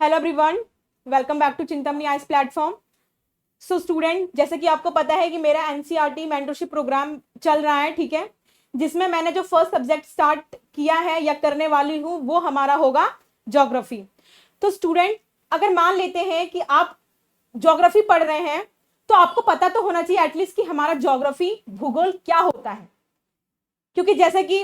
Hello everyone, welcome back to Chintamani eyes platform. So student, जैसे कि आपको पता है कि मेरा एनसीईआरटी मेंटरशिप प्रोग्राम चल रहा है, ठीक है, जिसमें मैंने जो फर्स्ट सब्जेक्ट स्टार्ट किया है या करने वाली हूँ वो हमारा होगा ज्योग्राफी। तो स्टूडेंट, अगर मान लेते हैं कि आप ज्योग्राफी पढ़ रहे हैं तो आपको पता तो होना चाहिए एटलीस्ट कि हमारा ज्योग्राफी भूगोल क्या होता है। क्योंकि जैसे कि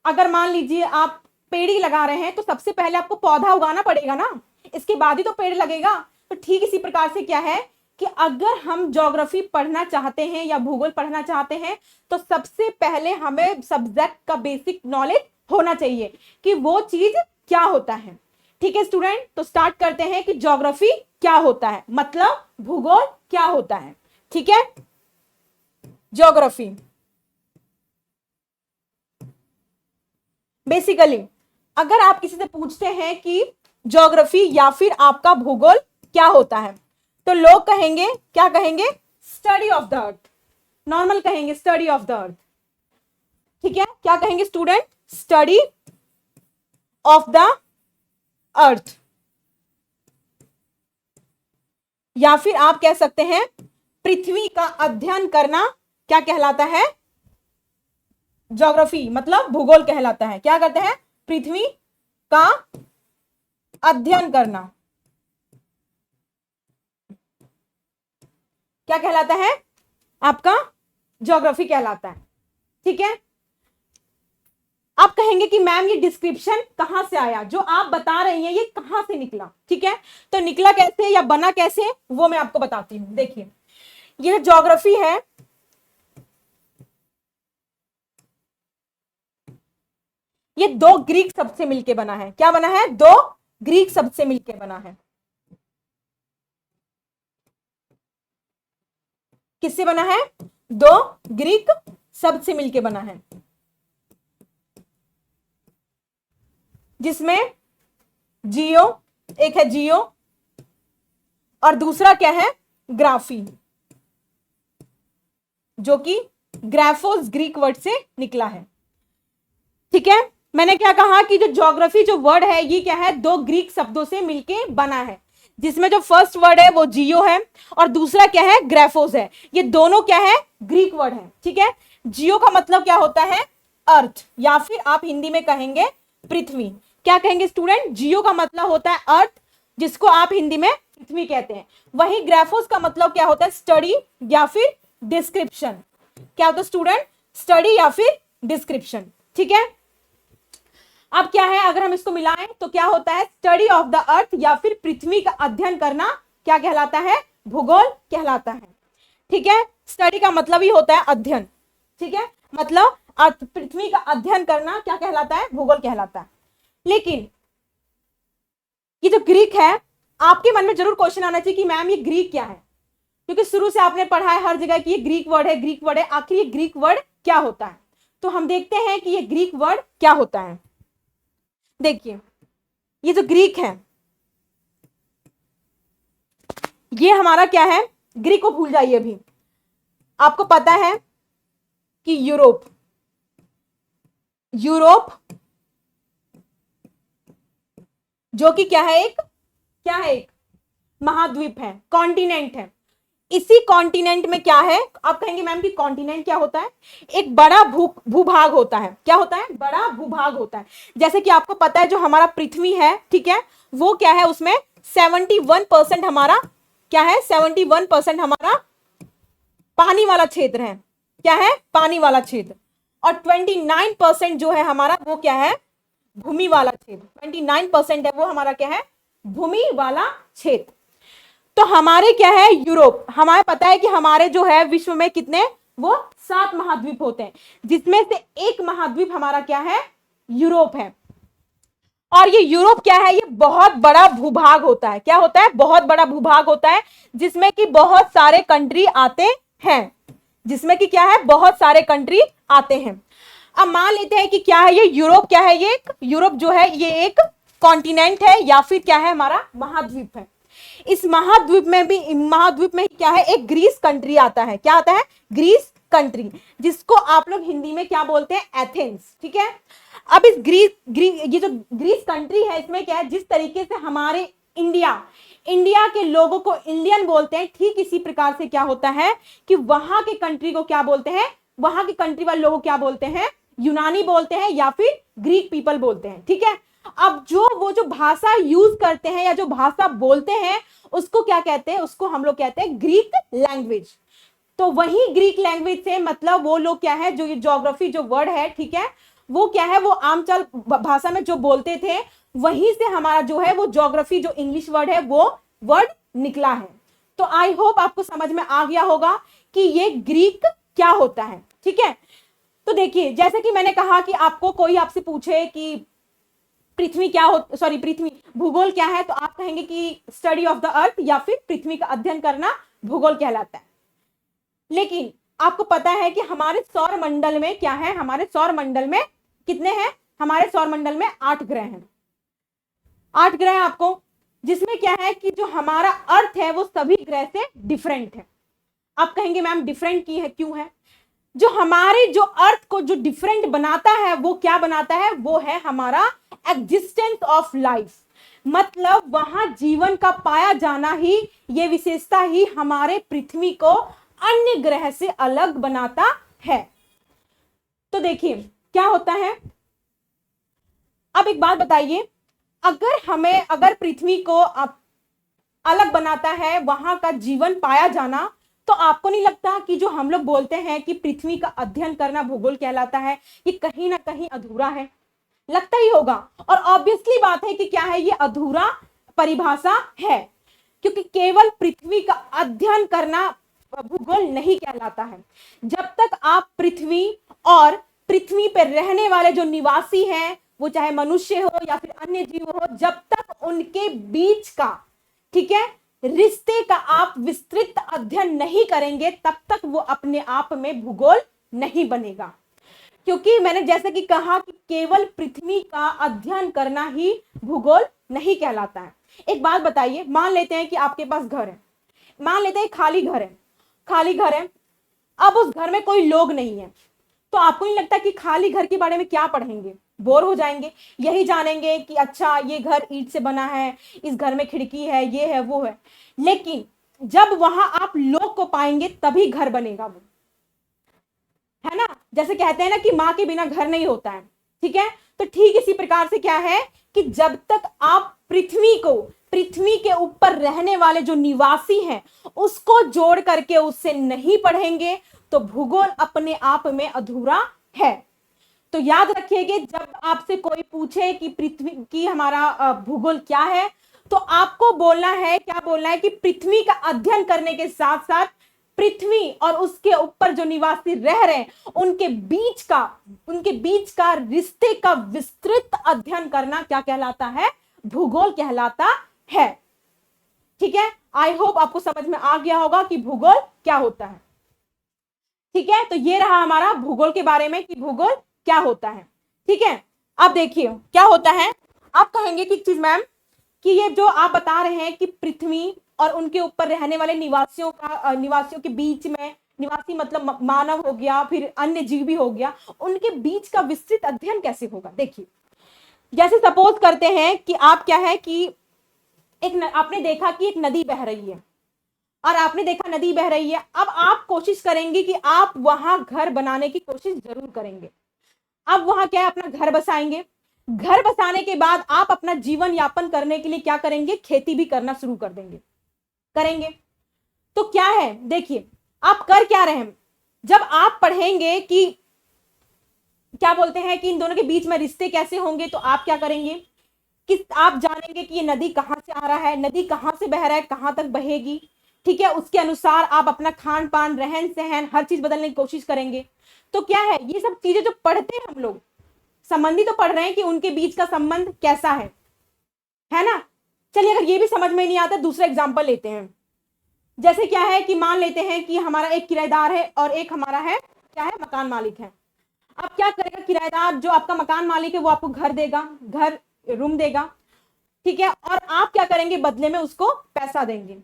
अगर मान लीजिए आप पेड़ ही लगा रहे हैं तो सबसे पहले आपको पौधा उगाना पड़ेगा ना, इसके बाद ही तो पेड़ लगेगा। तो ठीक इसी प्रकार से क्या है कि अगर हम ज्योग्राफी पढ़ना चाहते हैं या भूगोल पढ़ना चाहते हैं तो सबसे पहले हमें सब्जेक्ट का बेसिक नॉलेज होना चाहिए कि वो चीज क्या होता है। ठीक है स्टूडेंट, तो स्टार्ट करते हैं कि ज्योग्राफी क्या होता है, मतलब भूगोल क्या होता है। ठीक है, ज्योग्राफी बेसिकली अगर आप किसी से पूछते हैं कि ज्योग्राफी या फिर आपका भूगोल क्या होता है तो लोग कहेंगे, क्या कहेंगे? Study of the earth. Normal कहेंगे स्टडी ऑफ द अर्थ। ठीक है, क्या कहेंगे student? Study of the earth. या फिर आप कह सकते हैं पृथ्वी का अध्ययन करना क्या कहलाता है? ज्योग्राफी मतलब भूगोल कहलाता है। क्या कहते हैं? पृथ्वी का अध्ययन करना क्या कहलाता है? आपका ज्योग्राफी कहलाता है। ठीक है, आप कहेंगे कि मैम ये डिस्क्रिप्शन कहां से आया, जो आप बता रही हैं ये कहां से निकला? ठीक है, तो निकला कैसे या बना कैसे वो मैं आपको बताती हूं। देखिए, ये ज्योग्राफी है, ये दो ग्रीक शब्द से मिलके बना है। क्या बना है? दो ग्रीक शब्द से मिलके बना है। किससे बना है? दो ग्रीक शब्द से मिलके बना है, जिसमें जियो, एक है जियो और दूसरा क्या है? ग्राफी, जो कि ग्राफोस ग्रीक वर्ड से निकला है। ठीक है, मैंने क्या कहा कि जो ज्योग्राफी जो वर्ड है ये क्या है? दो ग्रीक शब्दों से मिलके बना है, जिसमें जो फर्स्ट वर्ड है वो जियो है और दूसरा क्या है? ग्राफोस है। ये दोनों क्या है? ग्रीक वर्ड है। ठीक है, जियो का मतलब क्या होता है? अर्थ, या फिर आप हिंदी में कहेंगे पृथ्वी। क्या कहेंगे स्टूडेंट? जियो का मतलब होता है अर्थ, जिसको आप हिंदी में पृथ्वी कहते हैं। वही ग्राफोस का मतलब क्या होता है? स्टडी या फिर डिस्क्रिप्शन। क्या होता है स्टूडेंट? स्टडी या फिर डिस्क्रिप्शन। ठीक है, अब क्या है, अगर हम इसको मिलाएं तो क्या होता है? स्टडी ऑफ द अर्थ या फिर पृथ्वी का अध्ययन करना क्या कहलाता है? भूगोल कहलाता है। ठीक है, स्टडी का मतलब ही होता है अध्ययन। ठीक है, मतलब पृथ्वी का अध्ययन करना क्या कहलाता है? भूगोल कहलाता है। लेकिन ये जो ग्रीक है, आपके मन में जरूर क्वेश्चन आना चाहिए कि मैम ये ग्रीक क्या है, क्योंकि शुरू से आपने पढ़ा है हर जगह कि ये ग्रीक वर्ड है, ग्रीक वर्ड है। आखिर ये ग्रीक वर्ड क्या होता है? तो हम देखते हैं कि ये ग्रीक वर्ड क्या होता है। देखिए, ये जो ग्रीक है ये हमारा क्या है? ग्रीक को भूल जाइए। अभी आपको पता है कि यूरोप जो कि क्या है? एक महाद्वीप है, कॉन्टिनेंट है। इसी कॉन्टिनेंट में क्या है? आप कहेंगे मैम कि कॉन्टिनेंट क्या होता है? एक बड़ा भूभाग होता है। क्या होता है? बड़ा भूभाग होता है। जैसे कि आपको पता है जो हमारा पृथ्वी है, ठीक है, वो क्या है? उसमें 71% हमारा क्या है? 71% हमारा पानी वाला क्षेत्र है। क्या है? पानी वाला क्षेत्र। और 29% जो है हमारा वो क्या है? भूमि वाला क्षेत्र। 29% है वो हमारा क्या है? भूमि वाला क्षेत्र। तो हमारे क्या है? यूरोप। हमारे पता है कि हमारे जो है विश्व में कितने? वो 7 महाद्वीप होते हैं, जिसमें से एक महाद्वीप हमारा क्या है? यूरोप है। और ये यूरोप क्या है? ये बहुत बड़ा भूभाग होता है। क्या होता है? बहुत बड़ा भूभाग होता है, जिसमें कि बहुत सारे कंट्री आते हैं। जिसमें कि क्या है? बहुत सारे कंट्री आते हैं। अब मान लेते हैं कि क्या है ये यूरोप? क्या है ये? यूरोप जो है ये एक कॉन्टिनेंट है या फिर क्या है? हमारा महाद्वीप है। इस महाद्वीप में ही क्या है? एक ग्रीस कंट्री आता है। क्या आता है? ग्रीस कंट्री, जिसको आप लोग हिंदी में क्या बोलते हैं? एथेंस। ठीक है, अब इस ये जो ग्रीस कंट्री है, इसमें क्या है? जिस तरीके से हमारे इंडिया, इंडिया के लोगों को इंडियन बोलते हैं। ठीक इसी प्रकार से क्या होता है कि वहां के कंट्री को क्या बोलते हैं, वहां के कंट्री वाले लोगों को क्या बोलते हैं, यूनानी बोलते हैं या फिर ग्रीक पीपल बोलते हैं। ठीक है, अब वो जो भाषा यूज करते हैं या जो भाषा बोलते हैं उसको क्या कहते हैं, उसको हम लोग कहते हैं ग्रीक लैंग्वेज। तो वही ग्रीक लैंग्वेज से मतलब वो लोग क्या है, जो ये ज्योग्राफी जो वर्ड है, ठीक है, वो क्या है, वो आमचल भाषा में जो बोलते थे वहीं से हमारा जो है वो ज्योग्राफी जो इंग्लिश वर्ड है वो वर्ड निकला है। तो आई होप आपको समझ में आ गया होगा कि ये ग्रीक क्या होता है। ठीक है, तो देखिए जैसे कि मैंने कहा कि आपको कोई आपसे पूछे कि पृथ्वी क्या हो, सॉरी पृथ्वी भूगोल क्या है, तो आप कहेंगे कि स्टडी ऑफ द अर्थ या फिर पृथ्वी का अध्ययन करना भूगोल कहलाता है। लेकिन आपको पता है कि हमारे सौर मंडल में क्या है, हमारे सौर मंडल में कितने हैं, हमारे सौर मंडल में 8 ग्रह हैं, 8 ग्रह आपको, जिसमें क्या है कि जो हमारा अर्थ है वो सभी ग्रह से डिफरेंट है। आप कहेंगे मैम डिफरेंट की है, क्यों है? जो हमारे जो अर्थ को जो डिफरेंट बनाता है वो क्या बनाता है, वो है हमारा एग्जिस्टेंस ऑफ लाइफ। मतलब वहां जीवन का पाया जाना ही, ये विशेषता ही हमारे पृथ्वी को अन्य ग्रह से अलग बनाता है। तो देखिए क्या होता है, अब एक बात बताइए, अगर पृथ्वी को अलग बनाता है वहां का जीवन पाया जाना, तो आपको नहीं लगता कि जो हम लोग बोलते हैं कि पृथ्वी का अध्ययन करना भूगोल कहलाता है, ये कहीं ना कहीं अधूरा है? लगता ही होगा। और ऑब्वियसली बात है कि क्या है, ये अधूरा परिभाषा है, क्योंकि केवल पृथ्वी का अध्ययन करना भूगोल नहीं कहलाता है। जब तक आप पृथ्वी और पृथ्वी पर रहने वाले जो निवासी हैं, वो चाहे मनुष्य हो या फिर अन्य जीव हो, जब तक उनके बीच का, ठीक है, रिश्ते का आप विस्तृत अध्ययन नहीं करेंगे, तब तक वो अपने आप में भूगोल नहीं बनेगा। क्योंकि मैंने जैसे कि कहा कि केवल पृथ्वी का अध्ययन करना ही भूगोल नहीं कहलाता है। एक बात बताइए, मान लेते हैं कि आपके पास घर है, मान लेते हैं खाली घर है, खाली घर है, अब उस घर में कोई लोग नहीं है, तो आपको नहीं लगता कि खाली घर के बारे में क्या पढ़ेंगे, बोर हो जाएंगे? यही जानेंगे कि अच्छा ये घर ईंट से बना है, इस घर में खिड़की है, ये है वो है। लेकिन जब वहां आप लोग को पाएंगे तभी घर बनेगा वो, है ना? जैसे कहते हैं ना कि मां के बिना घर नहीं होता है। ठीक है, तो ठीक इसी प्रकार से क्या है कि जब तक आप पृथ्वी के ऊपर रहने वाले जो निवासी हैं उसको जोड़ करके उससे नहीं पढ़ेंगे तो भूगोल अपने आप में अधूरा है। तो याद रखिएगा, जब आपसे कोई पूछे कि पृथ्वी की हमारा भूगोल क्या है, तो आपको बोलना है, क्या बोलना है कि पृथ्वी का अध्ययन करने के साथ साथ पृथ्वी और उसके ऊपर जो निवासी रह रहे हैं उनके बीच का रिश्ते का विस्तृत अध्ययन करना क्या कहलाता है, भूगोल कहलाता है। ठीक है, आई होप आपको समझ में आ गया होगा कि भूगोल क्या होता है। ठीक है, तो ये रहा हमारा भूगोल के बारे में कि भूगोल क्या होता है। ठीक है, अब देखिए क्या होता है, आप कहेंगे कि चीज मैम कि ये जो आप बता रहे हैं कि पृथ्वी और उनके ऊपर रहने वाले निवासियों के बीच में, निवासी मतलब मानव हो गया, फिर अन्य जीव भी हो गया, उनके बीच का विस्तृत अध्ययन कैसे होगा? देखिए, जैसे सपोज करते हैं कि आप क्या है कि आपने देखा कि एक नदी बह रही है, और आपने देखा नदी बह रही है, अब आप कोशिश करेंगे कि आप वहां घर बनाने की कोशिश जरूर करेंगे। अब वहां क्या है, अपना घर बसाएंगे। घर बसाने के बाद आप अपना जीवन यापन करने के लिए क्या करेंगे, खेती भी करना शुरू कर करेंगे। तो क्या है, देखिए आप कर क्या रहे हैं, जब आप पढ़ेंगे कि क्या बोलते हैं कि इन दोनों के बीच में रिश्ते कैसे होंगे, तो आप क्या करेंगे कि आप जानेंगे कि ये नदी कहां से आ रहा है, नदी कहां से बह रहा है, कहां तक बहेगी। ठीक है, उसके अनुसार आप अपना खान पान, रहन सहन, हर चीज बदलने की कोशिश करेंगे। तो क्या है, ये सब चीजें जो पढ़ते हैं हम लोग, संबंधी तो पढ़ रहे हैं कि उनके बीच का संबंध कैसा है ना? चलिए, अगर ये भी समझ में नहीं आता, दूसरा एग्जांपल लेते हैं। जैसे क्या है कि मान लेते हैं कि हमारा एक किराएदार है और एक हमारा है क्या है, मकान मालिक है। अब क्या करेगा किराएदार, जो आपका मकान मालिक है वो आपको घर देगा, घर रूम देगा। ठीक है, और आप क्या करेंगे, बदले में उसको पैसा देंगे,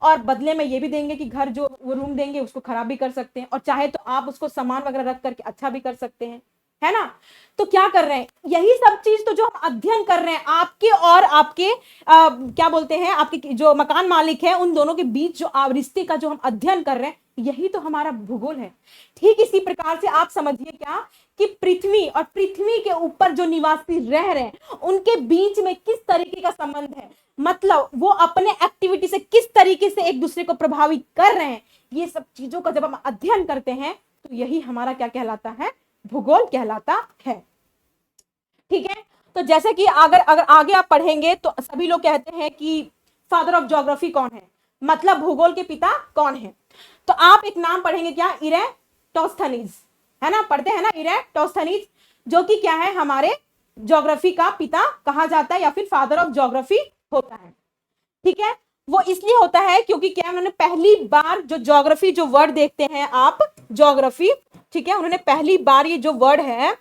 और बदले में ये भी देंगे कि घर जो वो रूम देंगे उसको खराब भी कर सकते हैं, और चाहे तो आप उसको सामान वगैरह रख करके अच्छा भी कर सकते हैं। है ना। तो क्या कर रहे हैं, यही सब चीज तो जो हम अध्ययन कर रहे हैं, आपके और आपके क्या बोलते हैं, आपके जो मकान मालिक है उन दोनों के बीच जो रिश्ते का जो हम अध्ययन कर रहे हैं, यही तो हमारा भूगोल है। ठीक इसी प्रकार से आप समझिए क्या कि पृथ्वी और पृथ्वी के ऊपर जो निवासी रह रहे हैं उनके बीच में किस तरीके का संबंध है, मतलब वो अपने एक्टिविटी से किस तरीके से एक दूसरे को प्रभावित कर रहे हैं, ये सब चीजों का जब हम अध्ययन करते हैं तो यही हमारा क्या कहलाता है, भूगोल कहलाता है। ठीक है, तो जैसे कि अगर अगर आगे आप पढ़ेंगे तो सभी लोग कहते हैं कि फादर ऑफ ज्योग्राफी कौन है, मतलब भूगोल के पिता कौन है। तो आप एक नाम पढ़ेंगे क्या, इरेटोस्थनीज, है ना, पढ़ते हैं ना इरेटोस्थनीज, जो कि क्या है, हमारे ज्योग्राफी का पिता कहा जाता है या फिर फादर ऑफ ज्योग्राफी होता है। ठीक है, वो इसलिए होता है क्योंकि क्या उन्होंने पहली बार जो ज्योग्राफी, जो वर्ड देखते हैं आप ज्योग्राफी, ठीक है, उन्होंने पहली बार ये जो वर्ड है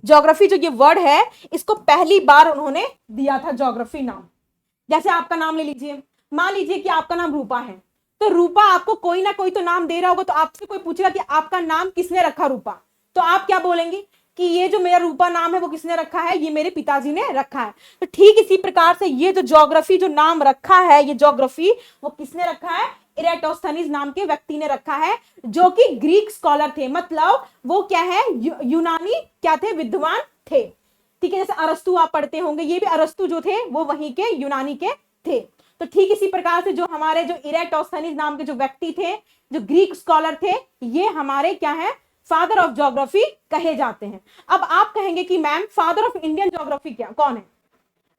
ज्योग्राफी, जो ये वर्ड है इसको पहली बार उन्होंने दिया था ज्योग्राफी नाम। जैसे आपका नाम ले लीजिए, मान लीजिए कि आपका नाम रूपा है, तो रूपा आपको कोई ना कोई तो नाम दे रहा होगा, तो आपसे कोई पूछेगा कि आपका नाम किसने रखा रूपा, तो आप क्या बोलेंगे कि ये जो मेरा रूपा नाम है वो किसने रखा है, ये मेरे पिताजी ने रखा है। तो ठीक इसी प्रकार से ये जो ज्योग्राफी जो नाम रखा है, ये ज्योग्राफी वो किसने रखा है, इरेटोस्थनीज नाम के व्यक्ति ने रखा है, जो कि ग्रीक स्कॉलर थे, मतलब वो क्या है, यूनानी क्या थे, विद्वान थे। ठीक है, जैसे अरस्तु आप पढ़ते होंगे, ये भी अरस्तु जो थे वो वहीं के यूनानी के थे। तो ठीक इसी प्रकार से जो हमारे जो इरेटोस्थनीज नाम के जो व्यक्ति थे, जो ग्रीक स्कॉलर थे, ये हमारे क्या है, फादर ऑफ ज्योग्राफी कहे जाते हैं। अब आप कहेंगे कि ma'am father of Indian geography क्या कौन है,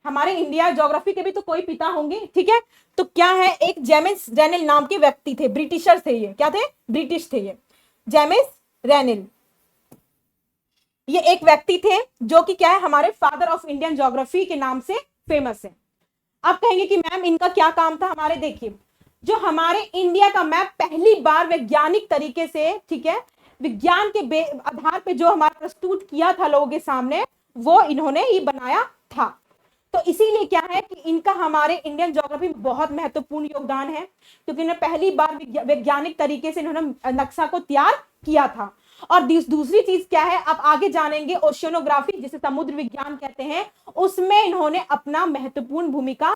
हमारे इंडिया ज्योग्राफी के भी तो कोई पिता होंगे। ठीक है, तो क्या है, एक जेम्स रेनेल नाम के व्यक्ति थे, ब्रिटिशर थे, ये क्या थे, ब्रिटिश थे, ये जेम्स रेनेल, ये एक व्यक्ति थे जो कि क्या है, हमारे फादर ऑफ इंडियन ज्योग्राफी के नाम से फेमस है। आप कहेंगे कि मैम इनका क्या काम था, हमारे देखिए जो हमारे इंडिया का मैप पहली बार वैज्ञानिक तरीके से, ठीक है, विज्ञान के आधार पे जो हमारा प्रस्तुत किया था लोगों के सामने, वो इन्होंने ही बनाया था। तो इसीलिए क्या है कि इनका हमारे इंडियन ज्योग्राफी में बहुत महत्वपूर्ण योगदान है, क्योंकि इन्होंने पहली बार वैज्ञानिक तरीके से इन्होंने नक्शा को तैयार किया था। और दूसरी चीज क्या है, आप आगे जानेंगे, ओशियनोग्राफी जिसे समुद्र विज्ञान कहते हैं, उसमें इन्होंने अपना महत्वपूर्ण भूमिका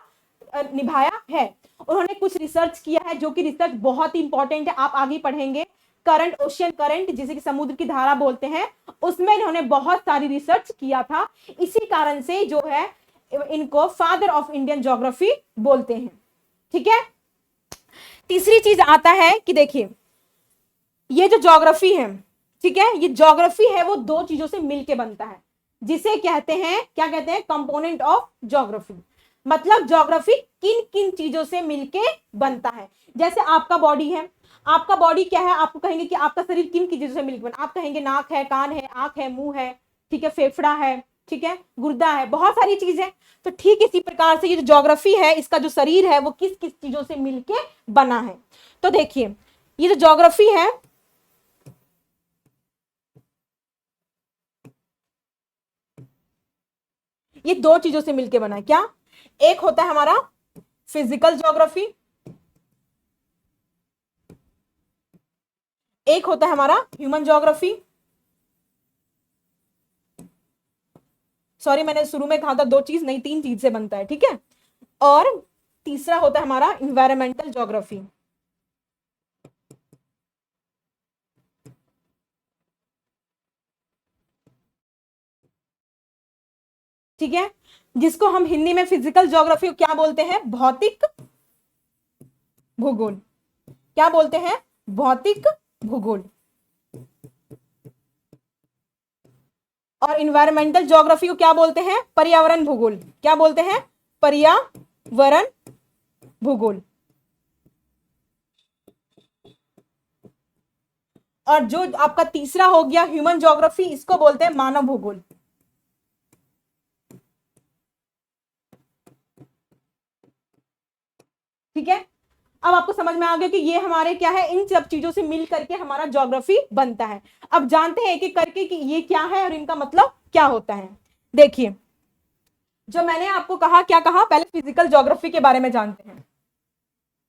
निभाया है। उन्होंने कुछ रिसर्च किया है, जो कि रिसर्च बहुत ही इंपॉर्टेंट है, आप आगे पढ़ेंगे। करंट, ओशियन करंट जिसे कि समुद्र की धारा बोलते हैं, उसमें इन्होंने बहुत सारी रिसर्च किया था। इसी कारण से जो है इनको फादर ऑफ इंडियन ज्योग्राफी बोलते हैं। ठीक है, तीसरी चीज आता है कि देखिए ये जो ज्योग्राफी है, ठीक है, ये ज्योग्राफी है वो दो चीजों से मिलके बनता है, जिसे कहते हैं, क्या कहते हैं, कंपोनेंट ऑफ ज्योग्राफी। मतलब ज्योग्राफी किन किन चीजों से मिलके बनता है। जैसे आपका बॉडी है, आपका बॉडी क्या है, आपको कहेंगे कि आपका शरीर किन किन चीजों से मिलकर बना, आप कहेंगे नाक है, कान है, आंख है, मुंह है, ठीक है, फेफड़ा है, ठीक है, गुर्दा है, बहुत सारी चीजें। तो ठीक इसी प्रकार से ये जो ज्योग्राफी है, इसका जो शरीर है वो किस किस चीजों से मिलके बना है। तो देखिए ये जो ज्योग्राफी है, ये दो चीजों से मिलके बना है। क्या, एक होता है हमारा फिजिकल ज्योग्राफी, एक होता है हमारा ह्यूमन ज्योग्राफी। सॉरी, मैंने शुरू में कहा था दो चीज नहीं, तीन चीज से बनता है, ठीक है। और तीसरा होता है हमारा इन्वायरमेंटल ज्योग्राफी। ठीक है, जिसको हम हिंदी में फिजिकल ज्योग्राफी क्या बोलते हैं, भौतिक भूगोल। क्या बोलते हैं, भौतिक भूगोल। और इन्वायरमेंटल ज्योग्राफी को क्या बोलते हैं, पर्यावरण भूगोल। क्या बोलते हैं, पर्यावरण भूगोल। और जो आपका तीसरा हो गया ह्यूमन ज्योग्राफी, इसको बोलते हैं मानव भूगोल। ठीक है, अब आपको समझ में आ गया कि ये हमारे क्या है, इन सब चीजों से मिल करके हमारा ज्योग्राफी बनता है। अब जानते हैं एक एक करके कि ये क्या है और इनका मतलब क्या होता है। देखिए जो मैंने आपको कहा, क्या कहा, पहले फिजिकल ज्योग्राफी के बारे में जानते हैं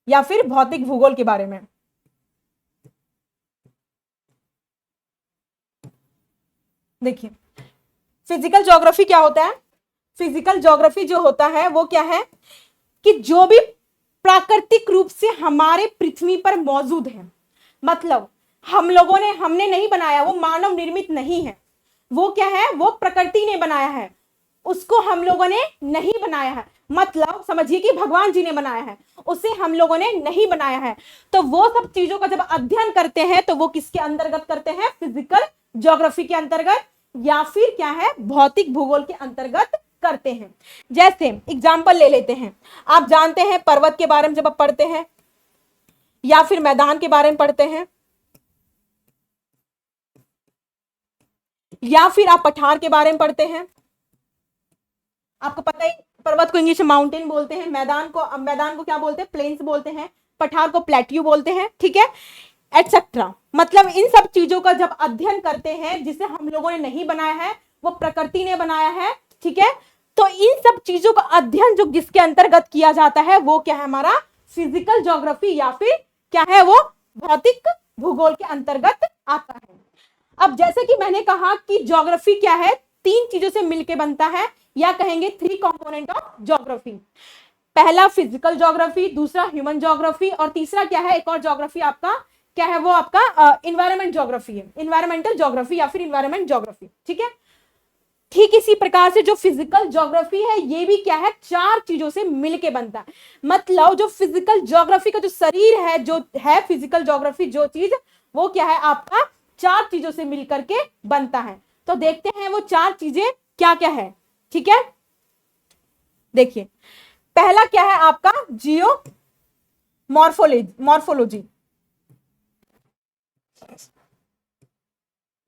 या फिर भौतिक भूगोल के बारे में। देखिए फिजिकल ज्योग्राफी क्या होता है, फिजिकल ज्योग्राफी जो होता है वो क्या है कि जो भी प्राकृतिक रूप से हमारे पृथ्वी पर मौजूद है, मतलब हम लोगों ने, हमने नहीं बनाया, वो मानव निर्मित नहीं है, वो क्या है, वो प्रकृति ने बनाया है, उसको हम लोगों ने नहीं बनाया है, मतलब समझिए कि भगवान जी ने बनाया है, उसे हम लोगों ने नहीं बनाया है। तो वो सब चीजों का जब अध्ययन करते हैं तो वो किसके अंतर्गत करते हैं, फिजिकल ज्योग्राफी के अंतर्गत, या फिर क्या है, भौतिक भूगोल के अंतर्गत करते हैं। जैसे एग्जाम्पल ले लेते हैं, आप जानते हैं पर्वत के बारे में जब आप पढ़ते हैं या फिर मैदान के बारे में पढ़ते हैं, या फिर आप पठार के बारे में पढ़ते हैं, आपको पता है पर्वत को इंग्लिश में माउंटेन बोलते हैं, मैदान को क्या बोलते हैं, प्लेन्स बोलते हैं, पठार को प्लेट्यू बोलते हैं, ठीक है, एटसेट्रा। मतलब इन सब चीजों का जब अध्ययन करते हैं, जिसे हम लोगों ने नहीं बनाया है, वो प्रकृति ने बनाया है, ठीक है, तो इन सब चीजों का अध्ययन जो जिसके अंतर्गत किया जाता है वो क्या है, हमारा फिजिकल ज्योग्राफी, या फिर क्या है, वो भौतिक भूगोल के अंतर्गत आता है। अब जैसे कि मैंने कहा कि ज्योग्राफी क्या है, तीन चीजों से मिलकर बनता है, या कहेंगे थ्री कंपोनेंट ऑफ ज्योग्राफी। पहला फिजिकल ज्योग्राफी, दूसरा ह्यूमन ज्योग्राफी, और तीसरा क्या है, एक और ज्योग्राफी आपका क्या है, वो आपका इन्वायरमेंट ज्योग्राफी है, इन्वायरमेंटल ज्योग्राफी या फिर इन्वायरमेंट ज्योग्राफी, ठीक है। ठीक इसी प्रकार से जो फिजिकल ज्योग्राफी है ये भी क्या है, चार चीजों से मिलके बनता है। मतलब जो फिजिकल ज्योग्राफी का जो शरीर है, जो है फिजिकल ज्योग्राफी जो चीज, वो क्या है आपका चार चीजों से मिलकर के बनता है। तो देखते हैं वो चार चीजें क्या क्या है, ठीक है। देखिए पहला क्या है आपका, जियो मॉर्फोलॉजी,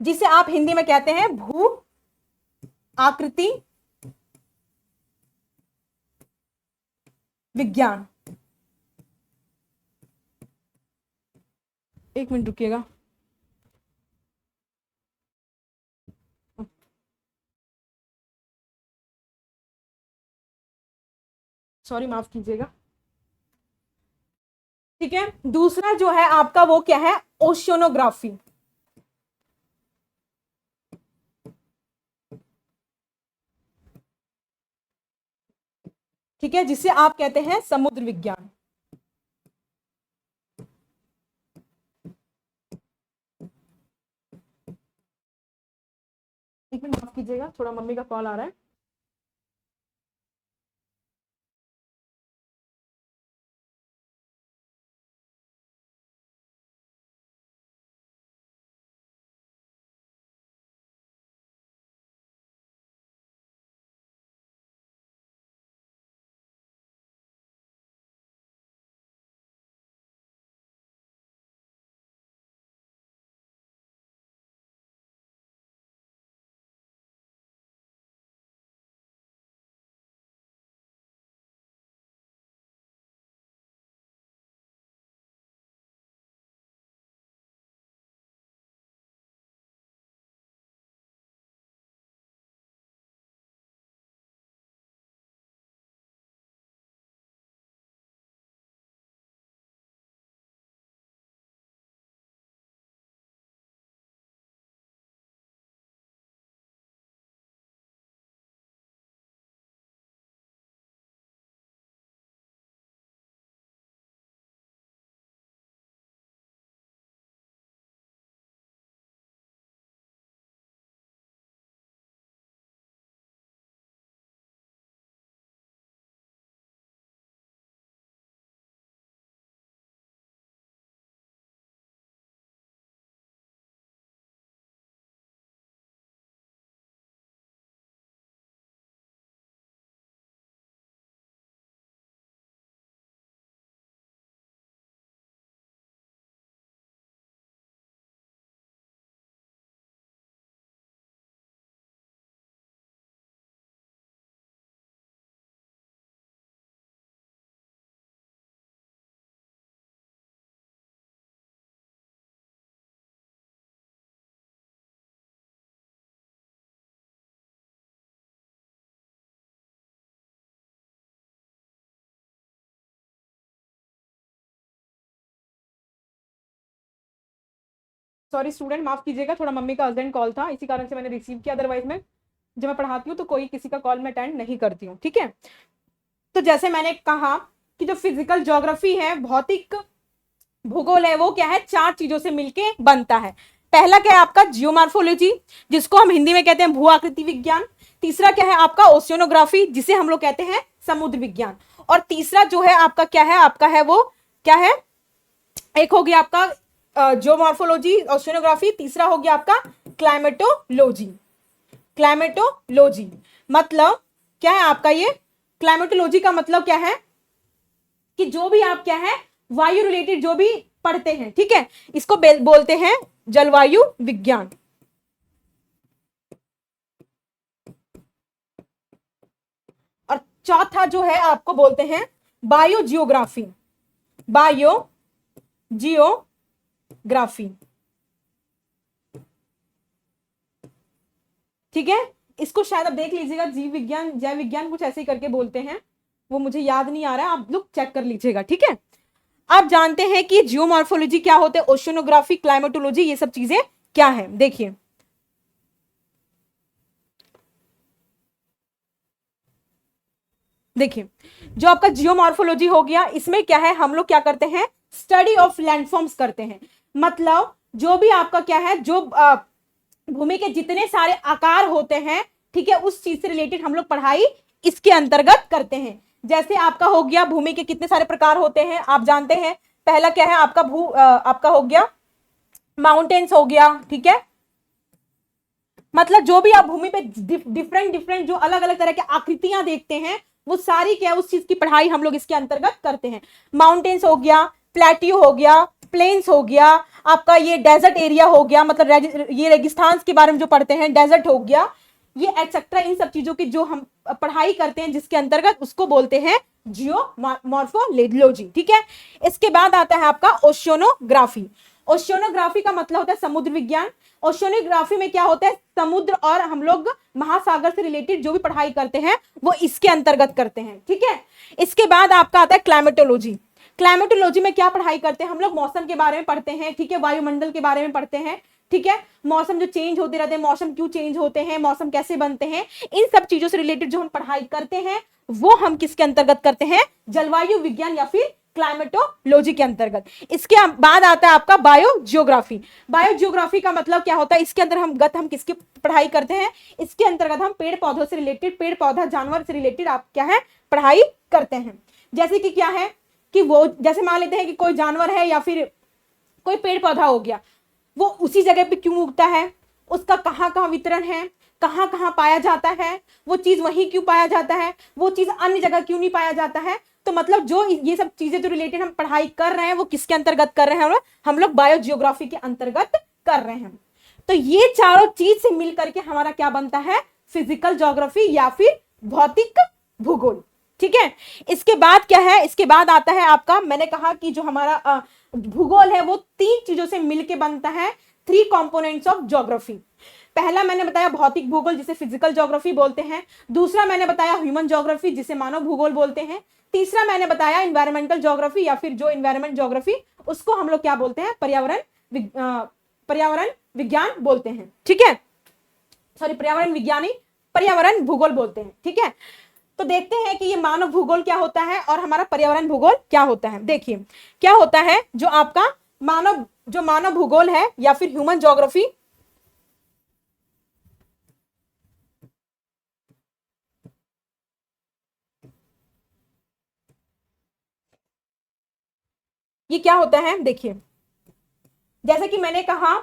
जिसे आप हिंदी में कहते हैं भू आकृति विज्ञान। एक मिनट रुकिएगा, सॉरी माफ कीजिएगा, ठीक है। दूसरा जो है आपका वो क्या है, ओशियोनोग्राफी, ठीक है, जिसे आप कहते हैं समुद्र विज्ञान। एक मिनट माफ कीजिएगा, थोड़ा मम्मी का कॉल आ रहा है। सॉरी स्टूडेंट, माफ कीजिएगा, थोड़ा मम्मी का अर्जेंट कॉल था, इसी कारण से मैंने रिसीव किया, अदरवाइज मैं जब मैं पढ़ाती हूँ तो कोई किसी का कॉल मैं अटेंड नहीं करती हूँ, ठीक है। तो जैसे मैंने कहा कि जो फिजिकल ज्योग्राफी है, भौतिक भूगोल है, वो क्या है, 4 चीजों से मिलके बनता है। पहला क्या है आपका जियोमॉर्फोलॉजी, जिसको हम हिंदी में कहते हैं भू आकृति विज्ञान। तीसरा क्या है आपका ओशियनोग्राफी, जिसे हम लोग कहते हैं समुद्र विज्ञान। और तीसरा जो है आपका क्या है, आपका है वो क्या है, एक हो गया आपका जियोमॉर्फोलॉजी, ओशियनोग्राफी, तीसरा हो गया आपका क्लाइमेटोलॉजी। क्लाइमेटोलॉजी मतलब क्या है आपका, ये क्लाइमेटोलॉजी का मतलब क्या है कि जो भी आप क्या है वायु रिलेटेड जो भी पढ़ते हैं, ठीक है, इसको बोलते हैं जलवायु विज्ञान। और चौथा जो है आपको बोलते हैं बायो जियोग्राफी। बायो जियोग्राफी, ठीक है। इसको शायद आप देख लीजिएगा, जीव विज्ञान, जैव विज्ञान, कुछ ऐसे ही करके बोलते हैं, वो मुझे याद नहीं आ रहा है, आप लोग चेक कर लीजिएगा, ठीक है। आप जानते हैं कि जियोमॉर्फोलॉजी क्या होते हैं, ओशियनोग्राफी, क्लाइमेटोलॉजी, ये सब चीजें क्या है। देखिए देखिए जो आपका जियोमॉर्फोलॉजी हो गया, इसमें क्या है, हम लोग क्या करते हैं, स्टडी ऑफ लैंडफॉर्म्स करते हैं। मतलब जो भी आपका क्या है, जो भूमि के जितने सारे आकार होते हैं, ठीक है, उस चीज से रिलेटेड हम लोग पढ़ाई इसके अंतर्गत करते हैं। जैसे आपका हो गया भूमि के कितने सारे प्रकार होते हैं, आप जानते हैं। पहला क्या है आपका आपका हो गया माउंटेन्स हो गया, ठीक है। मतलब जो भी आप भूमि पे डिफरेंट डिफरेंट जो अलग अलग तरह की आकृतियां देखते हैं, वो सारी क्या है, उस चीज की पढ़ाई हम लोग इसके अंतर्गत करते हैं। माउंटेन्स हो गया, प्लेट्यू हो गया, प्लेन्स हो गया, आपका ये डेजर्ट एरिया हो गया, मतलब ये रेगिस्तान के बारे में जो पढ़ते हैं, डेजर्ट हो गया, ये एक्सेट्रा, इन सब चीजों की जो हम पढ़ाई करते हैं जिसके अंतर्गत, उसको बोलते हैं जियोमॉर्फोलॉजी, ठीक है। इसके बाद आता है आपका ओशियनोग्राफी। ओशियनोग्राफी का मतलब होता है समुद्र विज्ञान। ओशियनोग्राफी में क्या होता है, समुद्र और हम लोग महासागर से रिलेटेड जो भी पढ़ाई करते हैं वो इसके अंतर्गत करते हैं, ठीक है। इसके बाद आपका आता है क्लाइमेटोलॉजी। क्लाइमेटोलॉजी में क्या पढ़ाई करते हैं हम लोग, मौसम के बारे में पढ़ते हैं, ठीक है, वायुमंडल के बारे में पढ़ते हैं, ठीक है। मौसम जो चेंज होते रहते हैं, मौसम क्यों चेंज होते हैं, मौसम कैसे बनते हैं, इन सब चीजों से रिलेटेड जो हम पढ़ाई करते हैं वो हम किसके अंतर्गत करते हैं, जलवायु विज्ञान या फिर क्लाइमेटोलॉजी के अंतर्गत। इसके बाद आता है आपका बायोजियोग्राफी। बायोजियोग्राफी का मतलब क्या होता है, इसके अंदर हम किसकी पढ़ाई करते हैं, इसके अंतर्गत हम पेड़ पौधों से रिलेटेड, पेड़ पौधा जानवर से रिलेटेड आप क्या है पढ़ाई करते हैं। जैसे कि क्या है कि वो, जैसे मान लेते हैं कि कोई जानवर है या फिर कोई पेड़ पौधा हो गया, वो उसी जगह पे क्यों उगता है, उसका कहाँ कहाँ वितरण है, कहाँ कहाँ पाया जाता है, वो चीज वहीं क्यों पाया जाता है, वो चीज अन्य जगह क्यों नहीं पाया जाता है। तो मतलब जो ये सब चीजें जो रिलेटेड हम पढ़ाई कर रहे हैं वो किसके अंतर्गत कर रहे हैं, हम लोग बायोजियोग्राफी के अंतर्गत कर रहे हैं। तो ये चारों चीज से मिल करके हमारा क्या बनता है, फिजिकल ज्योग्राफी या फिर भौतिक भूगोल, ठीक है। इसके बाद क्या है, इसके बाद आता है आपका, मैंने कहा कि जो हमारा भूगोल है वो 3 चीजों से मिलके बनता है, 3 कंपोनेंट्स ऑफ ज्योग्राफी। पहला मैंने बताया भौतिक भूगोल, जिसे फिजिकल ज्योग्राफी बोलते हैं। दूसरा मैंने बताया ह्यूमन ज्योग्राफी, जिसे मानव भूगोल बोलते हैं। तीसरा मैंने बताया इन्वायरमेंटल ज्योग्राफी, या फिर जो इन्वायरमेंट ज्योग्राफी, उसको हम लोग क्या बोलते हैं, पर्यावरण विज्ञान बोलते हैं, ठीक है। सॉरी, पर्यावरण विज्ञानी, पर्यावरण भूगोल बोलते हैं, ठीक है। तो देखते हैं कि ये मानव भूगोल क्या होता है और हमारा पर्यावरण भूगोल क्या होता है। देखिए क्या होता है, जो आपका मानव भूगोल है या फिर ह्यूमन ज्योग्राफी, ये क्या होता है, देखिए जैसे कि मैंने कहा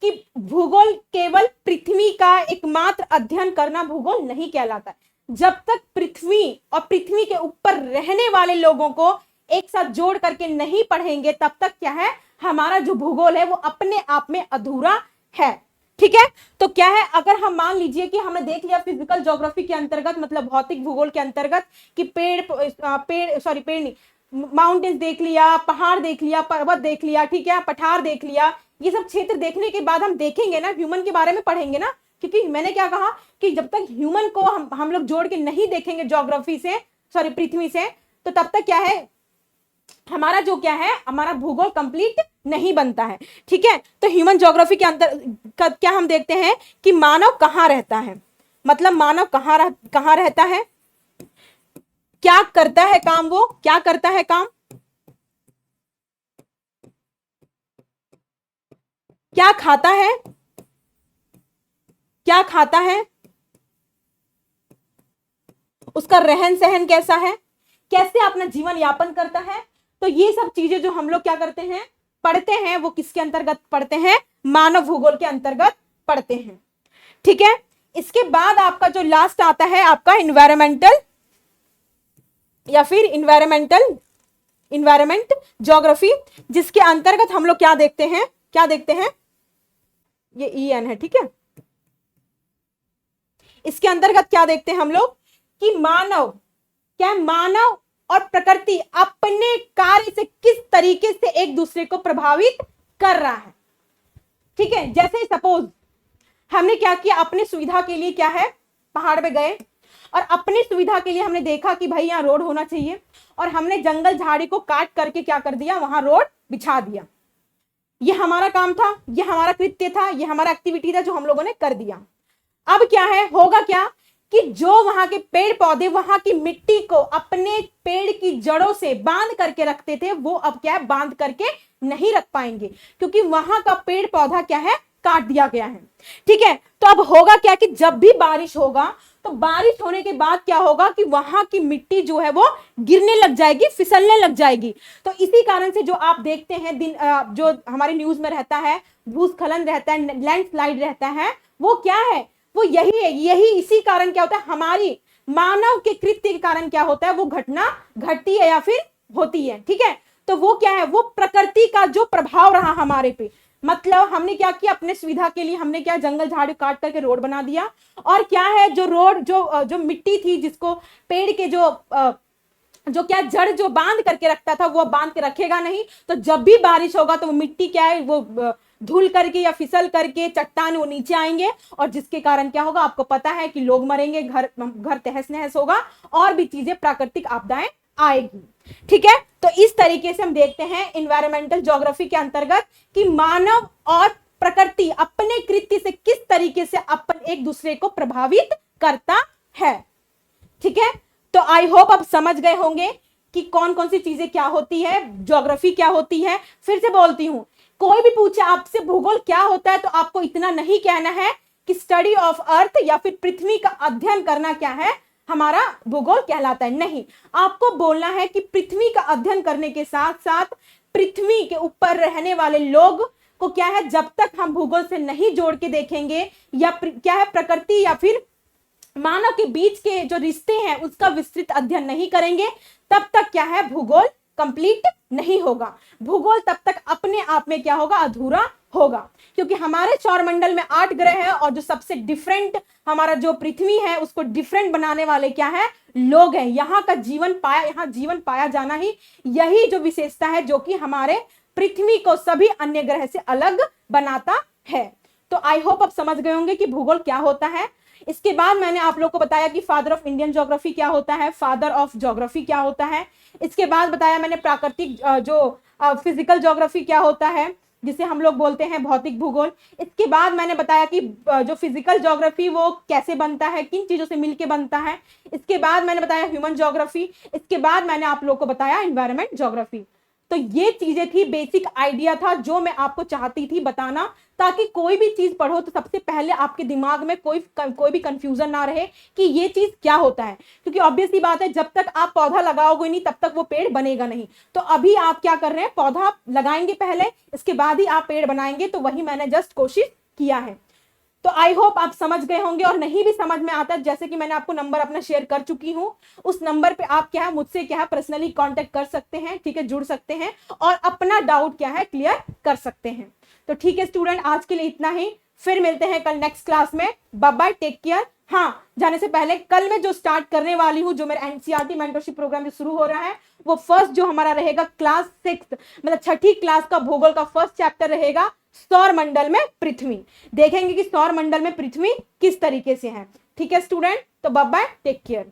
कि भूगोल केवल पृथ्वी का एकमात्र अध्ययन करना भूगोल नहीं कहलाता। जब तक पृथ्वी और पृथ्वी के ऊपर रहने वाले लोगों को एक साथ जोड़ करके नहीं पढ़ेंगे, तब तक क्या है, हमारा जो भूगोल है वो अपने आप में अधूरा है, ठीक है। तो क्या है, अगर हम मान लीजिए कि हमने देख लिया फिजिकल ज्योग्राफी के अंतर्गत, मतलब भौतिक भूगोल के अंतर्गत, कि पेड़ नहीं, माउंटेन्स देख लिया, पहाड़ देख लिया, पर्वत देख लिया, ठीक है, पठार देख लिया, ये सब क्षेत्र देखने के बाद हम देखेंगे ना, ह्यूमन के बारे में पढ़ेंगे ना, क्योंकि मैंने क्या कहा कि जब तक ह्यूमन को हम लोग जोड़ के नहीं देखेंगे ज्योग्राफी से, पृथ्वी से, तो तब तक क्या है, हमारा जो क्या है, हमारा भूगोल कंप्लीट नहीं बनता है। ठीक है, तो ह्यूमन ज्योग्राफी के अंदर क्या हम देखते हैं कि मानव कहाँ रहता है, मतलब मानव कहाँ रहता है, क्या करता है काम, वो क्या करता है काम, क्या खाता है, क्या खाता है, उसका रहन सहन कैसा है, कैसे अपना जीवन यापन करता है। तो ये सब चीजें जो हम लोग क्या करते हैं, पढ़ते हैं, वो किसके अंतर्गत पढ़ते हैं, मानव भूगोल के अंतर्गत पढ़ते हैं। ठीक है, इसके बाद आपका जो लास्ट आता है आपका इन्वायरमेंटल या फिर इन्वायरमेंट ज्योग्राफी, जिसके अंतर्गत हम लोग क्या देखते हैं, क्या देखते हैं, ये EN है। ठीक है, इसके अंतर्गत क्या देखते हैं हम लोग कि मानव, क्या मानव और प्रकृति अपने कार्य से किस तरीके से एक दूसरे को प्रभावित कर रहा है। ठीक है, जैसे सपोज हमने क्या किया, अपनी सुविधा के लिए क्या है, पहाड़ पे गए और अपनी सुविधा के लिए हमने देखा कि भाई यहाँ रोड होना चाहिए, और हमने जंगल झाड़ी को काट करके क्या कर दिया, वहां रोड बिछा दिया। ये हमारा काम था, ये हमारा कृत्य था, ये हमारा एक्टिविटी था जो हम लोगों ने कर दिया। अब क्या है, होगा क्या कि जो वहां के पेड़ पौधे वहां की मिट्टी को अपने पेड़ की जड़ों से बांध करके रखते थे, वो अब क्या है, बांध करके नहीं रख पाएंगे, क्योंकि वहां का पेड़ पौधा क्या है, काट दिया गया है। ठीक है, तो अब होगा क्या कि जब भी बारिश होगा तो बारिश होने के बाद क्या होगा कि वहां की मिट्टी जो है वो गिरने लग जाएगी, फिसलने लग जाएगी। तो इसी कारण से जो आप देखते हैं जो हमारे न्यूज में रहता है, भूस्खलन रहता है, लैंडस्लाइड रहता है, वो क्या है, वो यही है। यही इसी कारण क्या होता है, हमारी मानव के कृत्य के कारण क्या होता है, वो घटना घटती है या फिर होती है। ठीक है, तो वो क्या है, वो प्रकृति का जो प्रभाव रहा हमारे पे, मतलब हमने क्या किया, अपने सुविधा के लिए हमने क्या, जंगल झाड़ी काट करके रोड बना दिया, और क्या है, जो रोड जो मिट्टी थी, जिसको पेड़ के जो क्या जड़ जो बांध करके रखता था, वो बांध के रखेगा नहीं, तो जब भी बारिश होगा तो वो मिट्टी क्या है, वो धुल करके या फिसल करके चट्टान वो नीचे आएंगे, और जिसके कारण क्या होगा, आपको पता है कि लोग मरेंगे, घर तहस नहस होगा, और भी चीजें, प्राकृतिक आपदाएं आएगी। ठीक है, तो इस तरीके से हम देखते हैं इन्वायरमेंटल ज्योग्राफी के अंतर्गत कि मानव और प्रकृति अपने कृत्य से किस तरीके से अपन एक दूसरे को प्रभावित करता है। ठीक है, तो आई होप आप समझ गए होंगे कि कौन कौन सी चीजें क्या होती है, ज्योग्राफी क्या होती है। फिर से बोलती हूं, कोई भी पूछे आपसे भूगोल क्या होता है, तो आपको इतना नहीं कहना है कि स्टडी ऑफ अर्थ या फिर पृथ्वी का अध्ययन करना क्या है, हमारा भूगोल कहलाता है। नहीं, आपको बोलना है कि पृथ्वी का अध्ययन करने के साथ साथ पृथ्वी के ऊपर रहने वाले लोग को क्या है, जब तक हम भूगोल से नहीं जोड़ के देखेंगे, या क्या है, प्रकृति या फिर मानव के बीच के जो रिश्ते हैं उसका विस्तृत अध्ययन नहीं करेंगे, तब तक क्या है, भूगोल कंप्लीट नहीं होगा। भूगोल तब तक अपने आप में क्या होगा, अधूरा होगा, क्योंकि हमारे सौरमंडल में 8 ग्रह हैं, और जो सबसे डिफरेंट हमारा जो पृथ्वी है उसको डिफरेंट बनाने वाले क्या है, लोग हैं। यहाँ जीवन पाया जाना ही यही जो विशेषता है जो कि हमारे पृथ्वी को सभी अन्य ग्रह से अलग बनाता है। तो आई होप आप समझ गए होंगे कि भूगोल क्या होता है। इसके बाद मैंने आप लोग को बताया कि फादर ऑफ इंडियन ज्योग्राफी क्या होता है, फादर ऑफ ज्योग्राफी क्या होता है। इसके बाद बताया मैंने प्राकृतिक जो फिजिकल ज्योग्राफी क्या होता है, जिसे हम लोग बोलते हैं भौतिक भूगोल। इसके बाद मैंने बताया कि जो फिजिकल ज्योग्राफी वो कैसे बनता है, किन चीजों से मिलके बनता है। इसके बाद मैंने बताया ह्यूमन ज्योग्राफी। इसके बाद मैंने आप लोग को बताया एनवायरनमेंट ज्योग्राफी। तो ये चीजें थी, बेसिक आइडिया था जो मैं आपको चाहती थी बताना, ताकि कोई भी चीज पढ़ो तो सबसे पहले आपके दिमाग में कोई भी कंफ्यूजन ना रहे कि ये चीज क्या होता है। क्योंकि ऑब्वियस सी बात है, जब तक आप पौधा लगाओगे नहीं तब तक वो पेड़ बनेगा नहीं। तो अभी आप क्या कर रहे हैं, पौधा लगाएंगे पहले, इसके बाद ही आप पेड़ बनाएंगे। तो वही मैंने जस्ट कोशिश किया है। तो आई होप आप समझ गए होंगे, और नहीं भी समझ में आता जैसे कि मैंने आपको नंबर अपना शेयर कर चुकी हूं, उस नंबर पे आप क्या है मुझसे क्या है पर्सनली कांटेक्ट कर सकते हैं। ठीक है, जुड़ सकते हैं और अपना डाउट क्या है क्लियर कर सकते हैं। तो ठीक है स्टूडेंट, आज के लिए इतना ही, फिर मिलते हैं कल नेक्स्ट क्लास में। Bye bye, take care. हाँ, जाने से पहले कल मैं जो स्टार्ट करने वाली हूँ, जो मेरा एनसीईआरटी मेंटरशिप प्रोग्राम जो शुरू हो रहा है, वो फर्स्ट जो हमारा रहेगा क्लास 6 मतलब 6ठी क्लास का भूगोल का फर्स्ट चैप्टर रहेगा सौर मंडल में पृथ्वी। देखेंगे कि सौर मंडल में पृथ्वी किस तरीके से है। ठीक है स्टूडेंट, तो बाय बाय, टेक केयर।